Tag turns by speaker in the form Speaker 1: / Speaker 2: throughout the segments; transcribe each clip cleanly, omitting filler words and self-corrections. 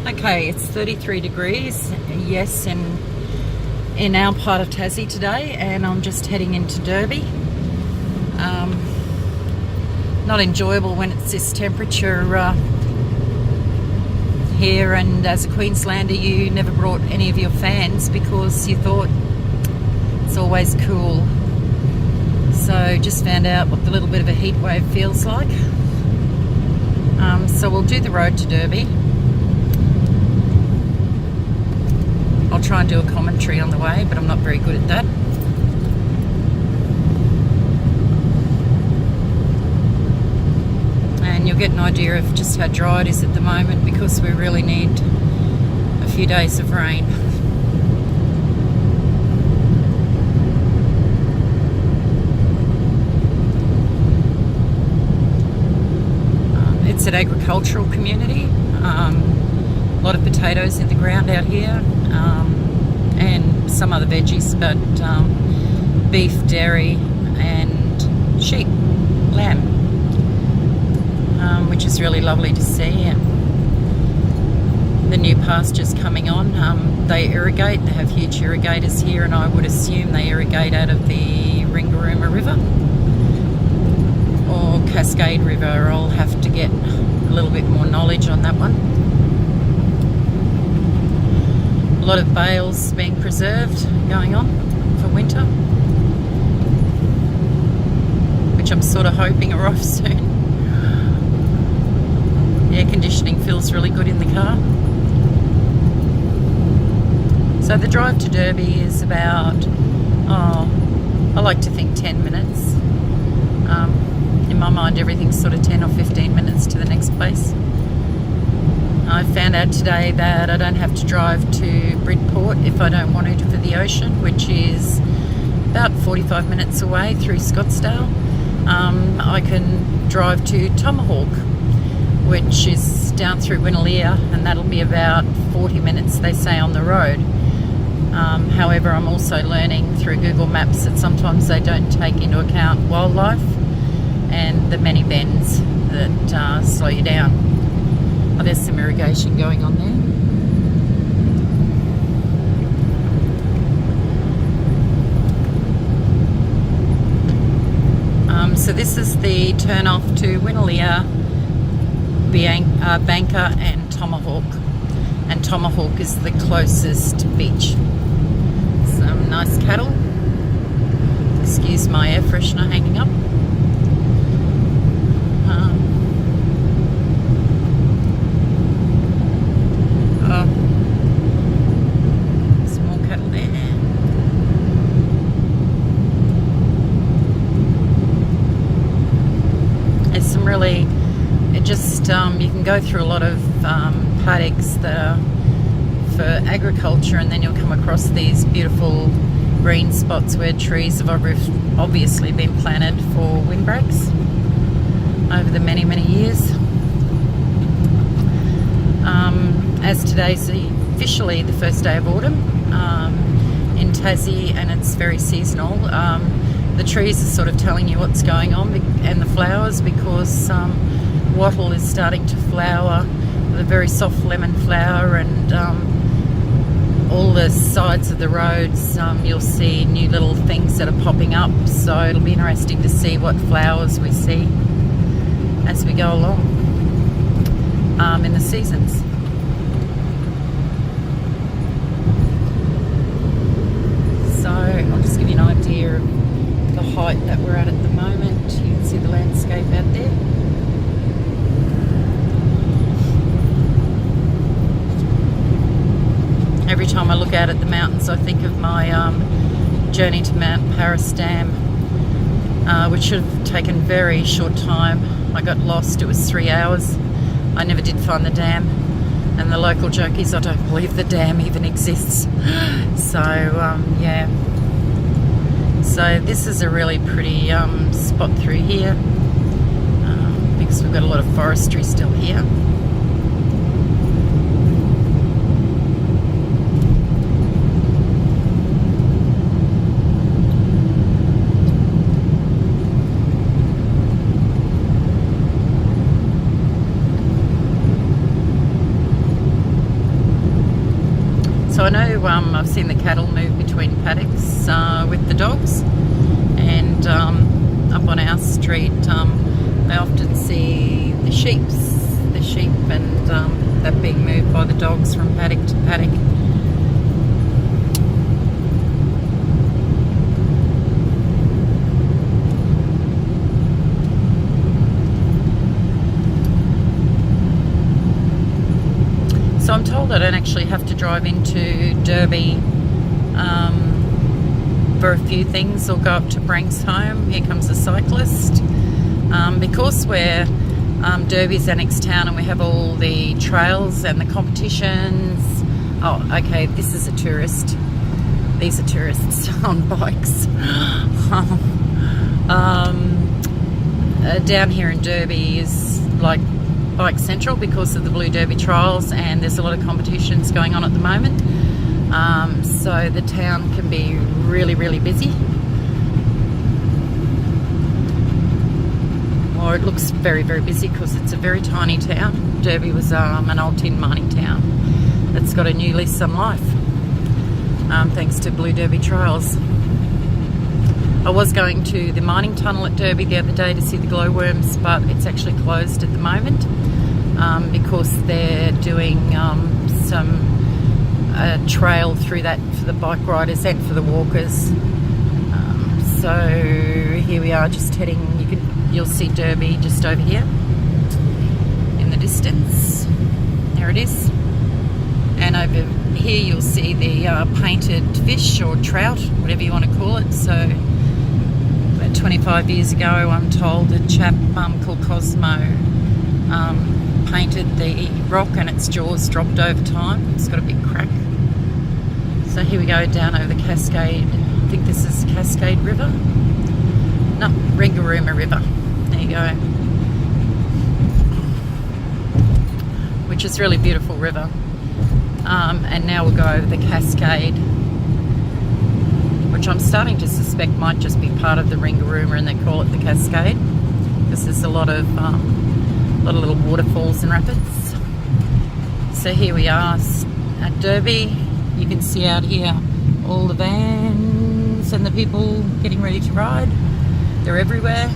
Speaker 1: Okay, it's 33 degrees, yes, in our part of Tassie today, and I'm just heading into Derby. Not enjoyable when it's this temperature here, and as a Queenslander you never brought any of your fans because you thought it's always cool. So just found out what the little bit of a heat wave feels like. So we'll do the road to Derby. I'll try and do a commentary on the way, but I'm not very good at that. And you'll get an idea of just how dry it is at the moment because we really need a few days of rain. It's an agricultural community. A lot of potatoes in the ground out here, and some other veggies, but beef, dairy and sheep, lamb, which is really lovely to see. The new pastures coming on, they irrigate. They have huge irrigators here, and I would assume they irrigate out of the Ringarooma River or Cascade River. I'll have to get a little bit more knowledge on that one. A lot of bales being preserved going on for winter, which I'm sort of hoping are off soon. The air conditioning feels really good in the car. So the drive to Derby is about, I like to think 10 minutes. In my mind everything's sort of 10 or 15 minutes to the next place. I found out today that I don't have to drive to Bridport if I don't want to for the ocean, which is about 45 minutes away through Scottsdale. I can drive to Tomahawk, which is down through Winnaleah, and that'll be about 40 minutes, they say, on the road. However, I'm also learning through Google Maps that sometimes they don't take into account wildlife and the many bends that slow you down. Oh, there's some irrigation going on there. So this is the turn off to Winnaleah, Banker and Tomahawk. And Tomahawk is the closest beach. Some nice cattle. Excuse my air freshener hanging up. Small cattle there. There's some really, it just, you can go through a lot of paddocks that are for agriculture, and then you'll come across these beautiful green spots where trees have obviously been planted for windbreaks over the many, many years. As today's officially the first day of autumn in Tassie, and it's very seasonal. The trees are sort of telling you what's going on, and the flowers, because wattle is starting to flower with a very soft lemon flower, and all the sides of the roads you'll see new little things that are popping up. So it'll be interesting to see what flowers we see as we go along in the seasons. So I'll just give you an idea of the height that we're at the moment. You can see the landscape out there. Every time I look out at the mountains I think of my journey to Mount Paris Dam, which should have taken a very short time. I got lost, it was 3 hours. I never did find the dam, and the local joke is I don't believe the dam even exists. So yeah, so this is a really pretty spot through here, because we've got a lot of forestry still here. So I know I've seen the cattle move between paddocks with the dogs, and up on our street I often see the sheep and that being moved by the dogs from paddock to paddock. So I'm told I don't actually have to drive into Derby for a few things or go up to Branksholme. Here comes a cyclist. Because we're Derby's the next town and we have all the trails and the competitions. Oh, okay, this is a tourist. These are tourists on bikes. Down here in Derby is like Bike Central because of the Blue Derby trials, and there's a lot of competitions going on at the moment. So the town can be really, really busy. Or it looks very, very busy because it's a very tiny town. Derby was an old tin mining town that's got a new lease on life, thanks to Blue Derby trials. I was going to the mining tunnel at Derby the other day to see the glowworms, but it's actually closed at the moment because they're doing some trail through that for the bike riders and for the walkers. So here we are, just heading. You'll see Derby just over here in the distance. There it is. And over here you'll see the painted fish or trout, whatever you want to call it. So about 25 years ago, I'm told, a chap called Cosmo painted the rock and its jaws dropped over time. It's got a big crack. So here we go down over the Cascade. I think this is Cascade River. No, Ringarooma River. There you go. Which is a really beautiful river. And now we'll go over the Cascade, which I'm starting to suspect might just be part of the Ringarooma and they call it the Cascade because there's a lot of little waterfalls and rapids. So here we are at Derby. You can see out here all the vans and the people getting ready to ride. They're everywhere.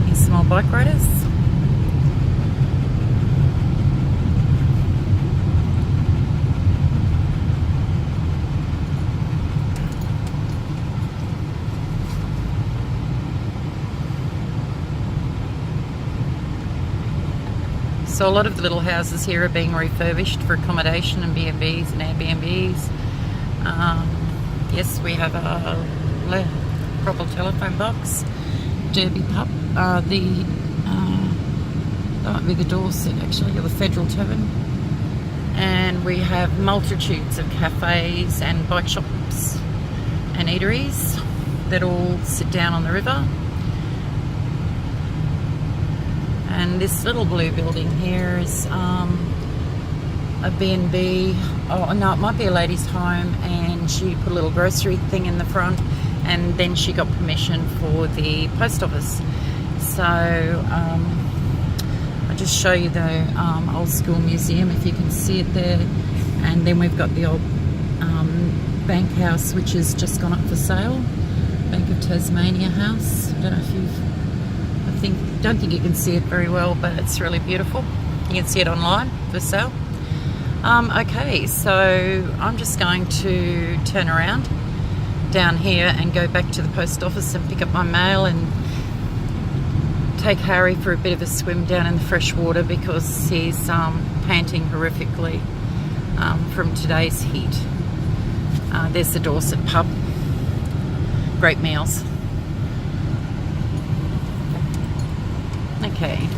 Speaker 1: Here's some more bike riders. So a lot of the little houses here are being refurbished for accommodation and B&Bs and Airbnbs. Yes, we have a proper telephone box, Derby pub, that might be the Dorset actually, or the Federal Tavern. And we have multitudes of cafes and bike shops and eateries that all sit down on the river. And this little blue building here is a B&B. Oh no, it might be a lady's home, and she put a little grocery thing in the front, and then she got permission for the post office. So I'll just show you the old school museum if you can see it there. And then we've got the old bank house, which has just gone up for sale. Bank of Tasmania house. I don't know if you've, don't think you can see it very well, but it's really beautiful. You can see it online for sale. Okay, so I'm just going to turn around down here and go back to the post office and pick up my mail and take Harry for a bit of a swim down in the fresh water because he's panting horrifically from today's heat. There's the Dorset pub. Great meals. Okay.